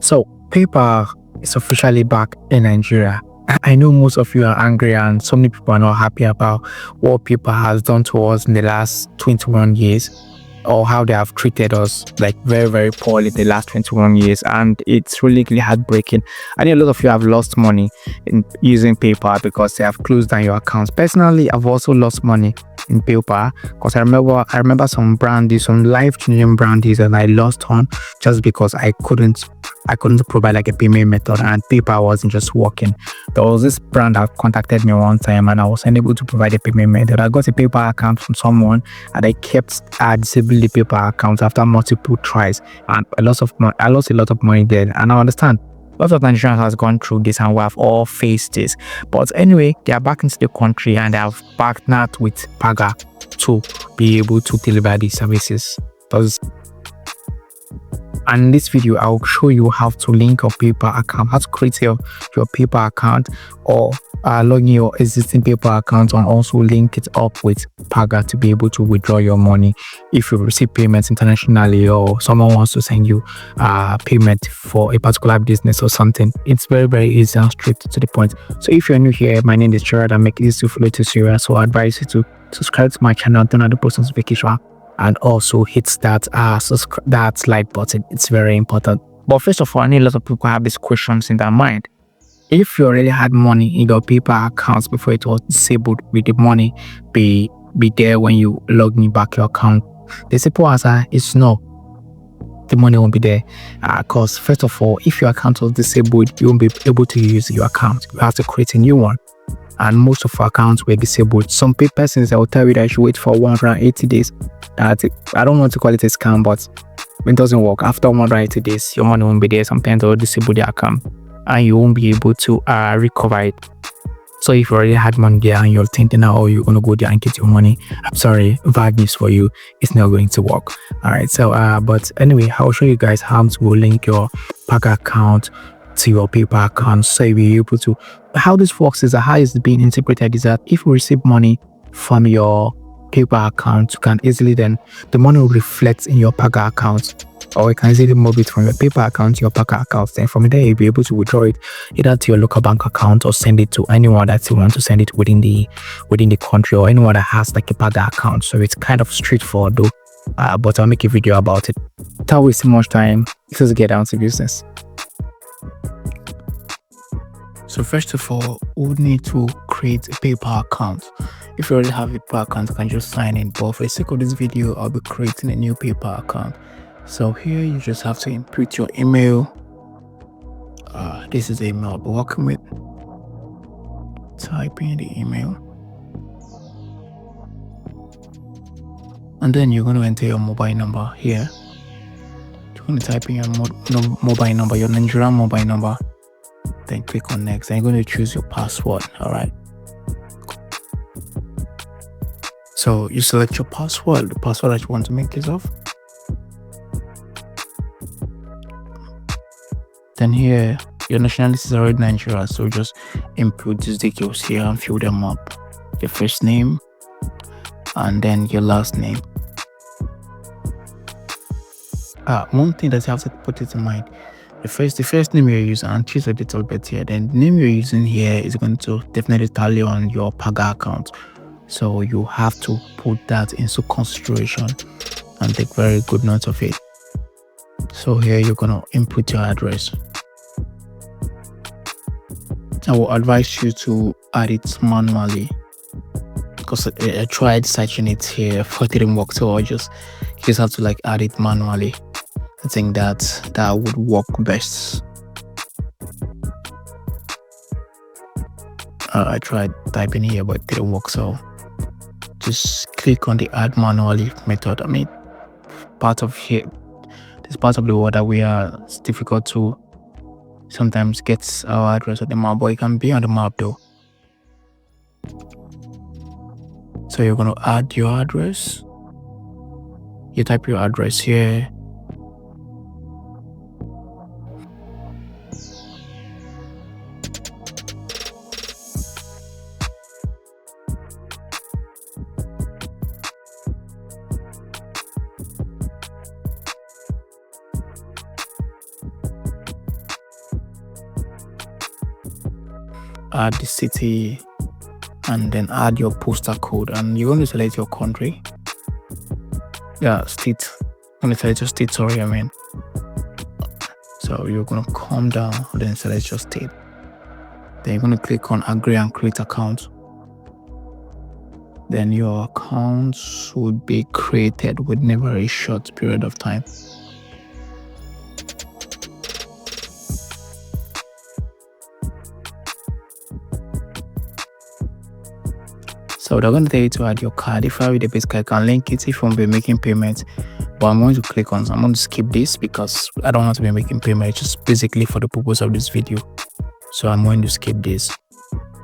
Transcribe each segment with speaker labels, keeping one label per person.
Speaker 1: So, paper is officially back in Nigeria. I know most of you are angry and so many people are not happy about what paper has done to us in the last 21 years, or how they have treated us like very, very poorly in the last 21 years. And it's really heartbreaking. I know a lot of you have lost money in using paper because they have closed down your accounts. Personally, I've also lost money in paper because I remember some brandies, some life-changing brandies that I lost on just because I couldn't provide like a payment method and paper wasn't just working. There was this brand that contacted me one time and I was unable to provide a payment method. I got a paper account from someone and I kept disabling the paper account after multiple tries, and I lost a lot of money there. And I understand lots of Nigerians has gone through this and we have all faced this. But anyway, they are back into the country and they have partnered with Paga to be able to deliver these services. And in this video, I'll show you how to link your paper account, how to create your paper account, or log in your existing paper account and also link it up with Paga to be able to withdraw your money if you receive payments internationally or someone wants to send you payment for a particular business or something. It's very easy and straight to the point. So if you're new here, my name is Gerard. I make it easy to follow to serious. So I advise you to subscribe to my channel, turn on the post notification, and also hit that like button. It's very important. But first of all, I know a lot of people have these questions in their mind. If you already had money in your paper accounts before it was disabled, will the money be there when you log in back your account? The simple answer is no. The money won't be there because first of all, if your account was disabled, you won't be able to use your account. You have to create a new one. And most of our accounts were disabled. Some persons I will tell you that you should wait for 180 days. I don't want to call it a scam, but it doesn't work. After 180 days, your money won't be there. Sometimes they'll disable the account and you won't be able to recover it. So if you already had money there and you're thinking, oh, you're going to go there and get your money, I'm sorry, bad news for you. It's not going to work. All right. So, but anyway, I'll show you guys how to link your Paga account to your paper account so you'll be able to. How this works is that how it's being interpreted is that if you receive money from your paper account, you can easily then the money will reflect in your Paga account, or you can easily move it from your paper account to your Paga account. Then from there you'll be able to withdraw it either to your local bank account or send it to anyone that you want to send it within the country, or anyone that has like a Paga account. So it's kind of straightforward though, but I'll make a video about it. Without wasting much time, let's get down to business. So first of all, we would need to create a paper account. If you already have a paper account, you can just sign in. But for the sake of this video, I'll be creating a new paper account. So here you just have to input your email. This is the email I'll be working with. Type in the email. And then you're going to enter your mobile number here. You're going to type in your mobile number, your Nigerian mobile number. Then click on next, and you're going to choose your password. All right, so you select your password, the password that you want to make use of. Then here your nationality is already Nigeria, so just input these details here and fill them up. Your first name and then your last name. One thing that you have to put it in mind, the first name you're using, and choose a little bit here. Then the name you're using here is going to definitely tally on your Paga account, so you have to put that into consideration and take very good note of it. So here you're going to input your address. I will advise you to add it manually because I tried searching it here for it didn't work, so you just have to like add it manually. I think that would work best. I tried typing here but it didn't work, so just click on the add manually method. I mean, part of here, this part of the world that we are, it's difficult to sometimes get our address on the map, but it can be on the map though. So you're going to add your address. You type your address here. add the city, and then add your postal code, and you're going to select your country. State. I'm going to select your state, sorry, I mean. So you're going to come down, then select your state. Then you're going to click on agree and create account. Then your accounts will be created within a very short period of time. So they're going to tell you to add your card. If I read the basic, I can link it if you won't be making payments. But I'm going to click on, I'm going to skip this because I don't want to be making payment. It's just basically for the purpose of this video. So I'm going to skip this.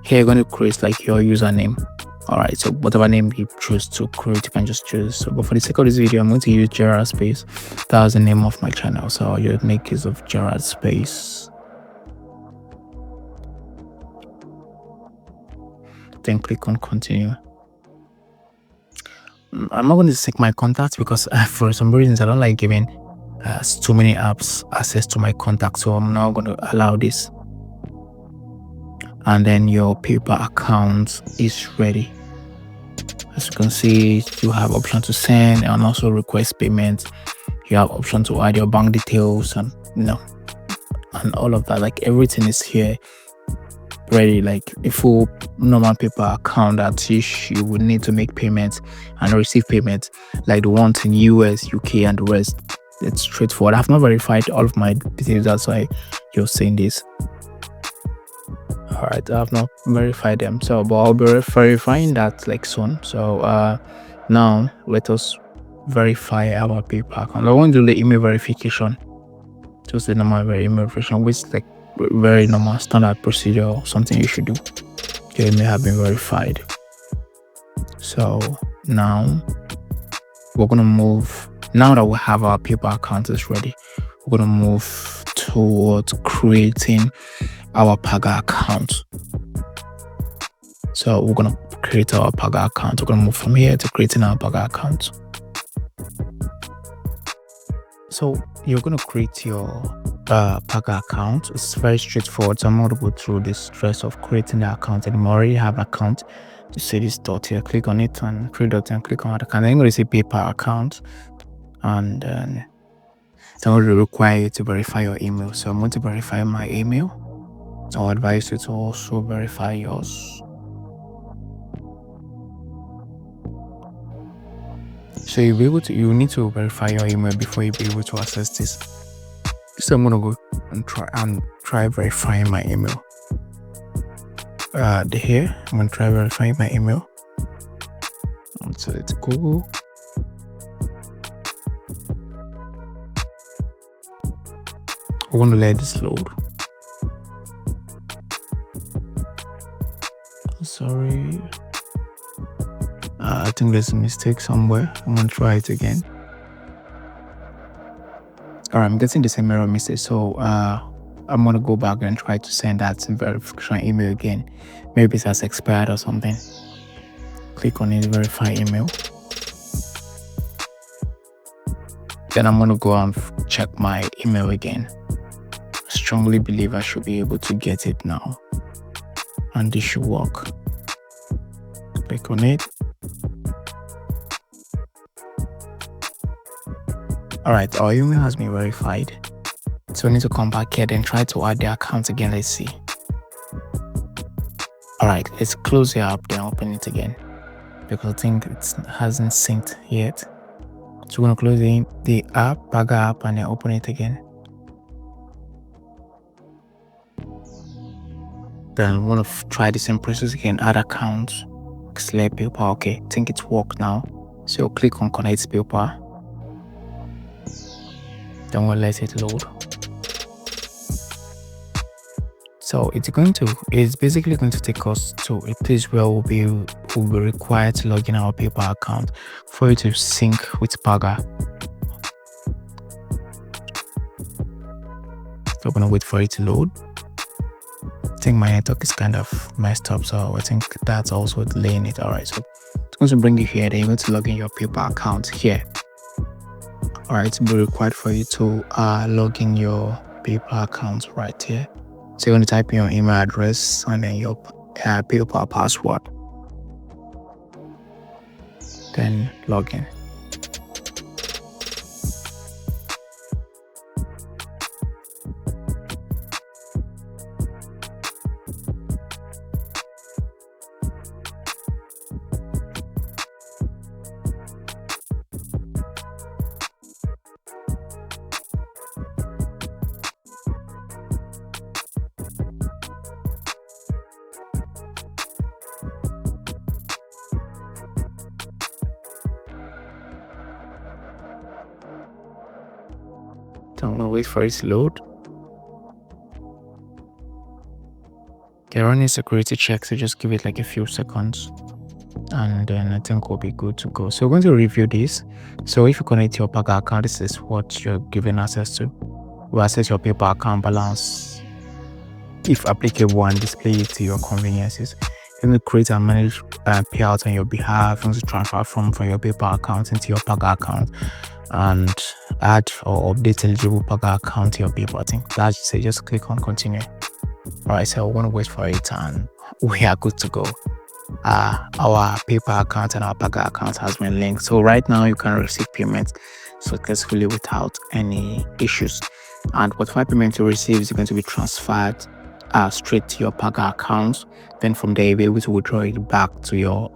Speaker 1: Here you're going to create like your username. Alright, so whatever name you choose to create, you can just choose. So, but for the sake of this video, I'm going to use Gerard Space. That's the name of my channel. So I'll just make use of Gerard Space. Then click on continue. I'm not going to sync my contacts because for some reasons I don't like giving too many apps access to my contacts, so I'm now going to allow this. And then your PayPal account is ready. As you can see, you have option to send and also request payment. You have option to add your bank details and and all of that. Like everything is here ready, like a full normal PayPal account that you would need to make payments and receive payments, like the ones in US, UK, and the rest. It's straightforward. I've not verified all of my details, that's why you're seeing this. Alright, I have not verified them, so but I'll be verifying that like soon. So now let us verify our PayPal account. I want to do the email verification, just the normal email verification, which is like very normal standard procedure or something you should do. Your email have been verified. So now we're gonna move. Now that we have our PayPal account is ready, we're gonna move towards creating our Paga account. So we're gonna create our Paga account. We're gonna move from here to creating our Paga account. So you're gonna create your Paga account. It's very straightforward, so I'm not going to go through the stress of creating the account anymore. I already have an account. You see this dot here, click on it, and three dots, and click on the account. Then I'm going to say PayPal account, and then it's going to require you to verify your email. So I'm going to verify my email. I'll advise you to also verify yours. So you need to verify your email before you'll be able to access this. So I'm gonna go and try verifying my email. Here I'm gonna try verifying my email. So it's Google. We're gonna let this load. Sorry, I think there's a mistake somewhere. I'm gonna try it again. Alright, I'm getting the same error message, so I'm gonna go back and try to send that verification email again. Maybe it has expired or something. Click on it, verify email. Then I'm gonna go and check my email again. I strongly believe I should be able to get it now, and this should work. Click on it. Alright, our email has been verified. So we need to come back here, then try to add the account again. Let's see. Alright, let's close the app, then open it again, because I think it hasn't synced yet. So we're gonna close the app, Paga app, and then open it again. Then we're gonna try the same process again. Add account, select PayPal. Okay, I think it's worked now. So click on connect PayPal. Then we'll let it load. So it's basically going to take us to a place where we'll be required to log in our PayPal account for it to sync with Paga. So we're gonna wait for it to load. I think my network is kind of messed up, so I think that's also delaying it. Alright, so it's going to bring you here. Then you're going to log in your PayPal account here. Alright, it will be required for you to log in your PayPal account right here. So you're going to type in your email address and then your PayPal password. Then log in. Don't wait for it to load. Okay, running security checks, so just give it like a few seconds and then I think we'll be good to go. So we're going to review this. So if you connect your Paga account, this is what you're given access to. We'll access your PayPal account balance if applicable and display it to your conveniences. You're going to create and manage payouts on your behalf. You're going to transfer from your PayPal account into your Paga account and add or update eligible Paga account to your PayPal thing. That's it. Just click on continue. Alright, so we're going to wait for it and we are good to go. Our PayPal account and our Paga account has been linked. So right now you can receive payments successfully without any issues. And whatever payment you receive is going to be transferred straight to your Paga account. Then from there you'll be able to withdraw it back to your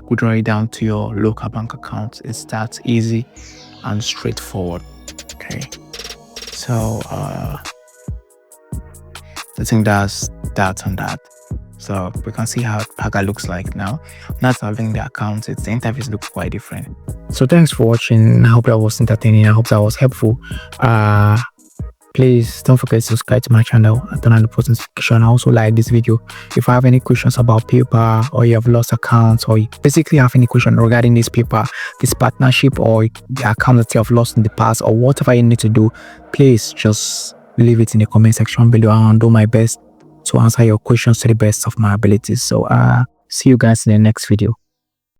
Speaker 1: withdraw it down to your local bank account. It's that easy and straightforward. Okay, so I think that's that on that. So we can see how Paga looks like now. Not having the account, the interface looks quite different. So thanks for watching. I hope that was entertaining. I hope that was helpful. Please don't forget to subscribe to my channel and turn on the post notification. Also like this video. If you have any questions about PayPal, or you have lost accounts, or you basically have any question regarding this PayPal, this partnership, or the account that you have lost in the past, or whatever you need to do, please just leave it in the comment section below and I'll do my best to answer your questions to the best of my abilities. So see you guys in the next video.